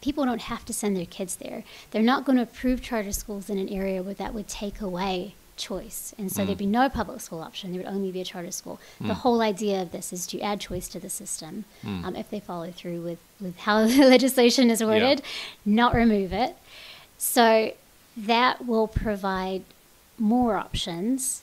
people don't have to send their kids there. They're not going to approve charter schools in an area where that would take away choice. And so there'd be no public school option. There would only be a charter school. The whole idea of this is to add choice to the system, if they follow through with how the legislation is worded, not remove it. So that will provide more options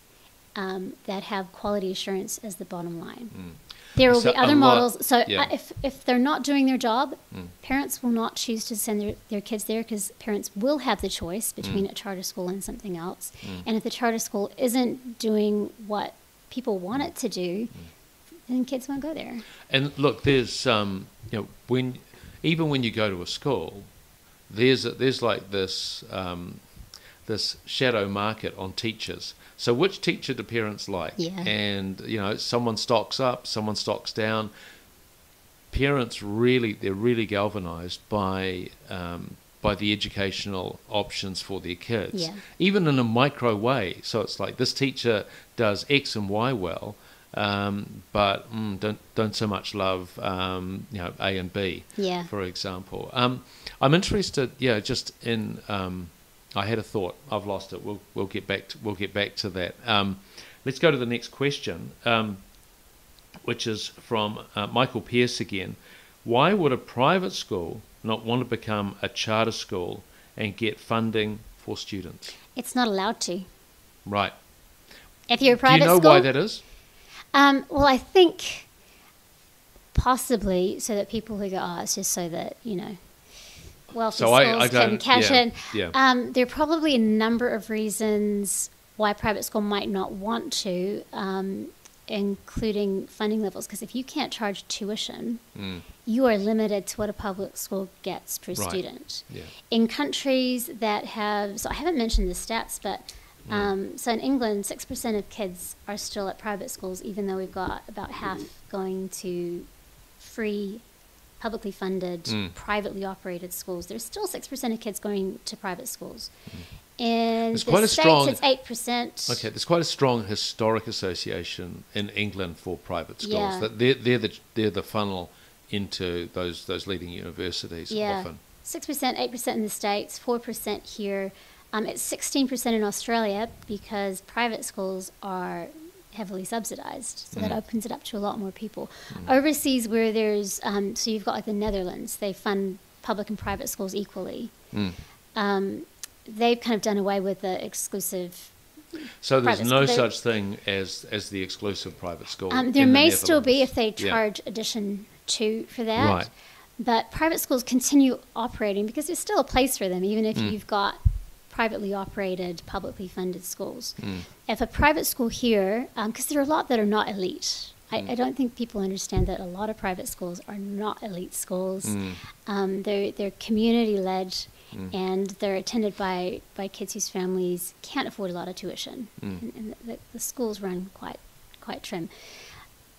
that have quality assurance as the bottom line. There will be other models. So if they're not doing their job, parents will not choose to send their kids there because parents will have the choice between a charter school and something else. And if the charter school isn't doing what people want it to do, then kids won't go there. And look, there's when you go to a school, there's like this this shadow market on teachers. So which teacher do parents like? Yeah. And, someone stocks up, someone stocks down. Parents they're really galvanized by the educational options for their kids, even in a micro way. So it's like this teacher does X and Y well, but don't so much love A and B, for example. I'm interested, just in I had a thought. I've lost it. We'll get back to that. Let's go to the next question, which is from Michael Pierce again. Why would a private school not want to become a charter school and get funding for students? It's not allowed to. Right. If you're a private school. Do you know why that is? Well, I think possibly so that people who go, it's just so that, wealthy schools can cash in. There are probably a number of reasons why a private school might not want to, including funding levels. Because if you can't charge tuition, you are limited to what a public school gets per student. In countries that have, so I haven't mentioned the stats, but so in England, 6% of kids are still at private schools, even though we've got about half going to free publicly funded, privately operated schools. There's still 6% of kids going to private schools. In the States, it's 8%. Okay, there's quite a strong historic association in England for private schools. That they're the funnel into those leading universities often. 6%, 8% in the States, 4% here. It's 16% in Australia because private schools are heavily subsidized, so that opens it up to a lot more people. Overseas, where there's so you've got like the Netherlands, they fund public and private schools equally. they've kind of done away with the exclusive. So there's private no school. such thing as the exclusive private school. There in the may still be Netherlands. if they Yeah. charge addition 2 for that. Right. But private schools continue operating because there's still a place for them, even if you've got privately operated, publicly funded schools. If a private school here, because there are a lot that are not elite. I don't think people understand that a lot of private schools are not elite schools. They're community-led, and they're attended by kids whose families can't afford a lot of tuition. And the schools run quite trim.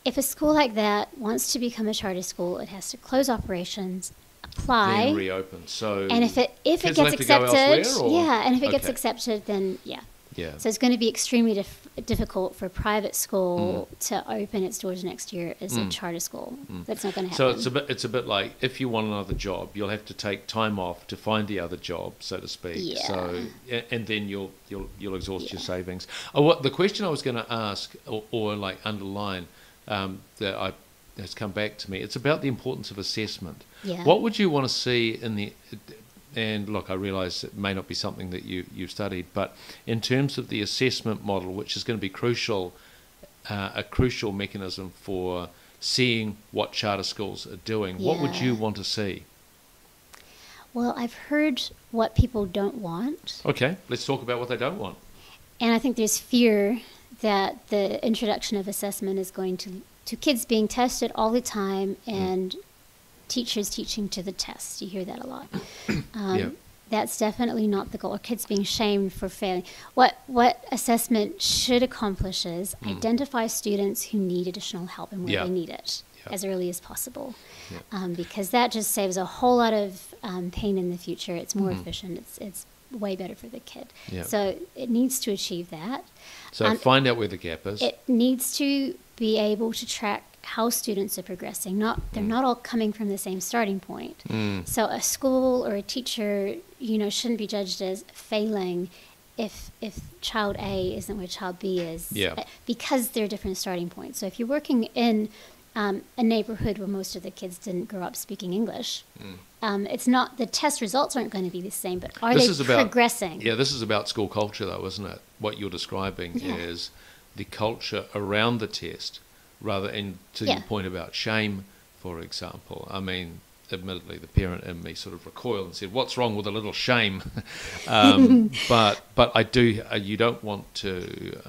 If a school like that wants to become a charter school, it has to close operations, apply, Then reopen. So and if it kids gets will have to go accepted, elsewhere, or? yeah, and if it gets Okay. accepted, then yeah. Yeah. So it's going to be extremely difficult for a private school to open its doors next year as a charter school. That's not going to happen. So it's a bit like if you want another job, you'll have to take time off to find the other job, so to speak. Yeah. So and then you'll exhaust your savings. Oh, what the question I was going to ask or like underline that has come back to me. It's about the importance of assessment. Yeah. What would you want to see in the and look, I realise it may not be something that you've studied, but in terms of the assessment model, which is going to be crucial, a crucial mechanism for seeing what charter schools are doing, what would Yeah. you want to see? Well, I've heard what people don't want, Okay, let's talk about what they don't want. and I think there's fear that the introduction of assessment is going to kids being tested all the time and teachers teaching to the test. You hear that a lot. Yeah. That's definitely not the goal. Or kids being shamed for failing. What assessment should accomplish is identify students who need additional help and where Yeah. they need it Yeah. as early as possible, Yeah. because that just saves a whole lot of pain in the future. It's more efficient. It's way better for the kid. Yeah. So it needs to achieve that. So find out where the gap is. It needs to be able to track how students are progressing. They're not all coming from the same starting point. So a school or a teacher, shouldn't be judged as failing if child A isn't where child B is, Yeah. because they're different starting points. So if you're working in a neighborhood where most of the kids didn't grow up speaking English, it's not, the test results aren't going to be the same, but are This they is about- progressing? Yeah, this is about school culture, though, isn't it? What you're describing Yeah. is the culture around the test, rather, and to your Yeah. point about shame, for example. I mean, admittedly, the parent in me sort of recoiled and said, "What's wrong with a little shame?" But I do. You don't want to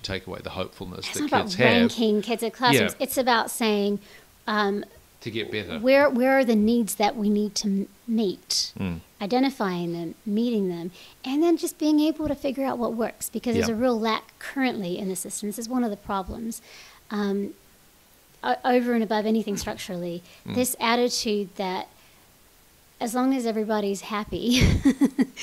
take away the hopefulness It's that not kids about have ranking kids at classrooms. Yeah. It's about saying, to get better. where are the needs that we need to meet, identifying them, meeting them, and then just being able to figure out what works, because there's Yeah. a real lack currently in the system. This is one of the problems. Over and above anything structurally, this attitude that as long as everybody's happy,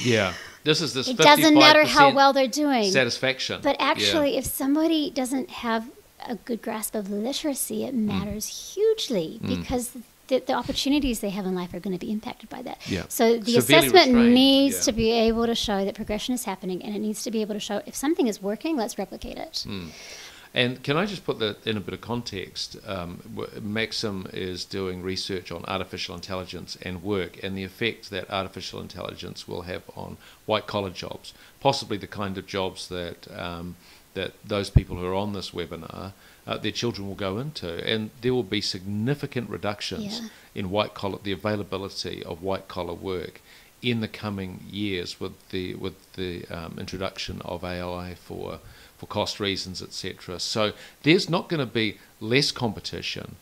Yeah, this is this. it doesn't matter how 55% well they're doing. satisfaction. But Yeah. actually, if somebody doesn't have a good grasp of literacy, it matters hugely, because the opportunities they have in life are going to be impacted by that. Yeah. So the Severely assessment restrained, needs yeah. to be able to show that progression is happening, and it needs to be able to show if something is working, let's replicate it. And can I just put that in a bit of context? Maxim is doing research on artificial intelligence and work, and the effect that artificial intelligence will have on white-collar jobs, possibly the kind of jobs that that those people who are on this webinar, their children will go into, and there will be significant reductions Yeah. in the availability of white-collar work in the coming years with the introduction of AI for cost reasons, etc. So there's not going to be less competition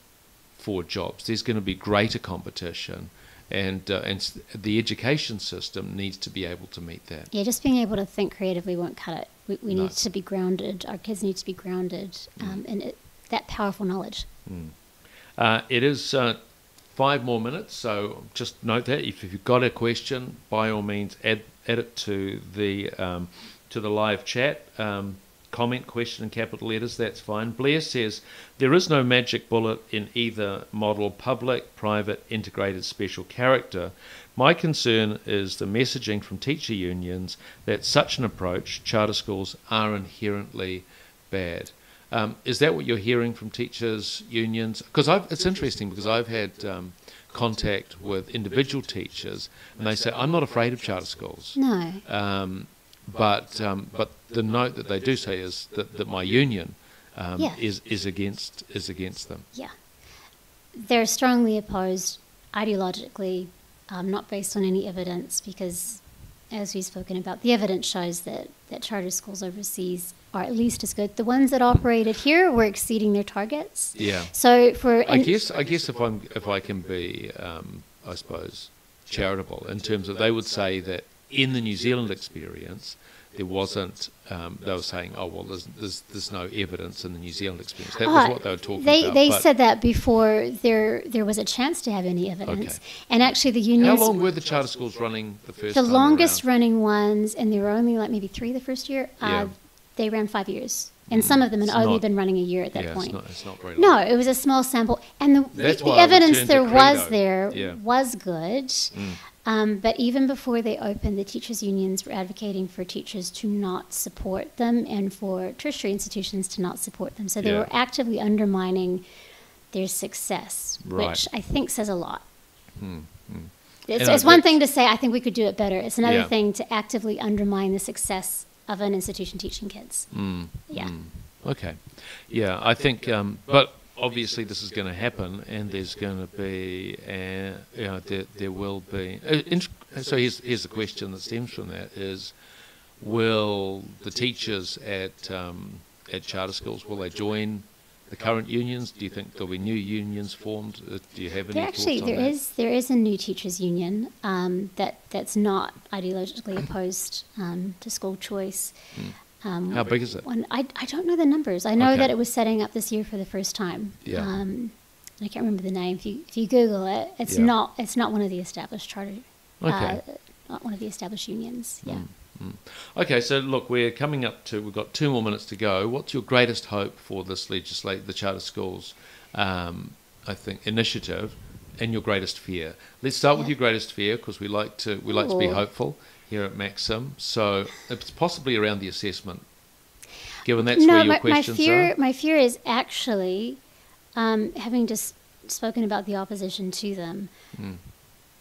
for jobs. There's going to be greater competition, and the education system needs to be able to meet that. Yeah, just being able to think creatively won't cut it. We No. need to be grounded. Our kids need to be grounded in that powerful knowledge. It is 5 more minutes, so just note that if you've got a question, by all means add it to the live chat. Comment, question in capital letters, that's fine. Blair says, there is no magic bullet in either model, public, private, integrated, special character. My concern is the messaging from teacher unions that such an approach, charter schools, are inherently bad. Is that what you're hearing from teachers' unions? Because it's interesting, because I've had contact with individual teachers, and they say, I'm not afraid of charter schools. No. But the note that they do say is that my union is against them. Yeah. They're strongly opposed ideologically, not based on any evidence, because as we've spoken about, the evidence shows that charter schools overseas are at least as good. The ones that operated here were exceeding their targets. Yeah. So I guess if I can be, I suppose, charitable in terms of, they would say that in the New Zealand experience, there wasn't. They were saying, oh well, there's no evidence in the New Zealand experience. That was what they were talking about. They said that before there was a chance to have any evidence. Okay. And actually, the unions. How long were the charter schools running the first? The time longest around? running ones, and there were only like maybe 3 the first year. They ran 5 years, and some of them had only been running a year at that point. It's not very long. No, it was a small sample, and the evidence there was good. But even before they opened, the teachers' unions were advocating for teachers to not support them and for tertiary institutions to not support them. So they were actively undermining their success, which I think says a lot. It's one thing to say, I think we could do it better. It's another thing to actively undermine the success of an institution teaching kids. Okay. Yeah, I think, but obviously this is going to happen, and there's going to be, there will be. So here's the question that stems from that: is will the teachers at charter schools, will they join the current unions? Do you think there'll be new unions formed? Do you have any thoughts on that? There is a new teachers union that's not ideologically opposed to school choice. How big is it? I don't know the numbers. I know that it was setting up this year for the first time. Yeah. I can't remember the name. If you Google it, it's not one of the established charter. Not one of the established unions. Yeah. Okay, so look, we've got 2 more minutes to go. What's your greatest hope for this the charter schools, I think, initiative, and your greatest fear? Let's start with your greatest fear, because we like to be hopeful here at Maxim. So it's possibly around the assessment, given that's where your questions are. My fear is actually, having just spoken about the opposition to them,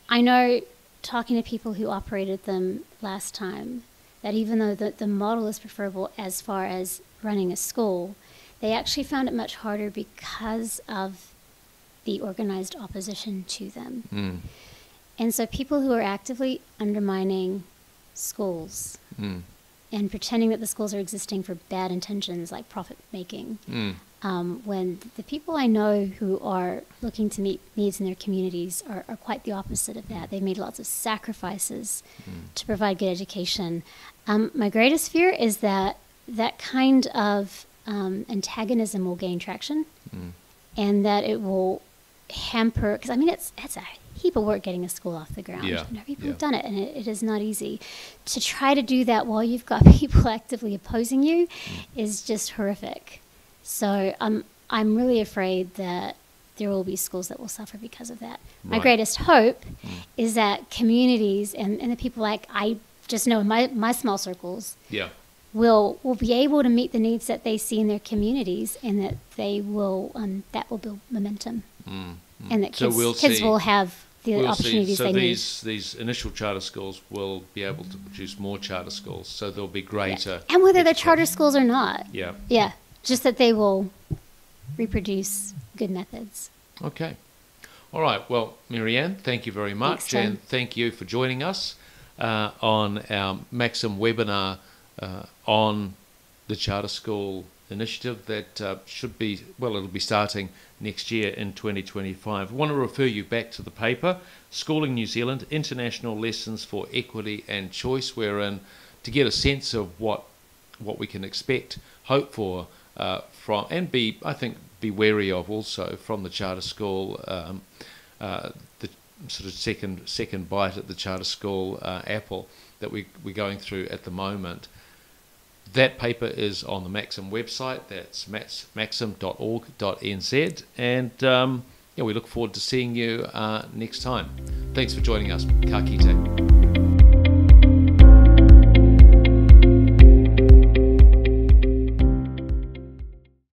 I know, talking to people who operated them last time, that even though the model is preferable as far as running a school, they actually found it much harder because of the organized opposition to them. And so people who are actively undermining schools and pretending that the schools are existing for bad intentions like profit making, when the people I know who are looking to meet needs in their communities are quite the opposite of that. They've made lots of sacrifices to provide good education. My greatest fear is that kind of antagonism will gain traction, and that it will hamper, because I mean it's a heap of work getting a school off the ground. People have done it, and it is not easy. To try to do that while you've got people actively opposing you is just horrific. So I'm really afraid that there will be schools that will suffer because of that. My greatest hope is that communities and the people like I just know in my small circles will be able to meet the needs that they see in their communities, and that they will that will build momentum, and that kids will have the opportunities they need. So these initial charter schools will be able to produce more charter schools, so there'll be greater. And whether they're charter schools or not. Yeah. Just that they will reproduce good methods. Okay. All right. Well, Maryanne, thank you very much. Thanks, and thank you for joining us on our Maxim webinar on the charter school initiative that it'll be starting next year in 2025. I want to refer you back to the paper, Schooling New Zealand, International Lessons for Equity and Choice, wherein to get a sense of what we can expect, hope for, from, and be wary of also from the charter school, the sort of second bite at the charter school apple that we're going through at the moment. That paper is on the Maxim website. That's maxim.org.nz, and we look forward to seeing you next time. Thanks for joining us. Ka kite.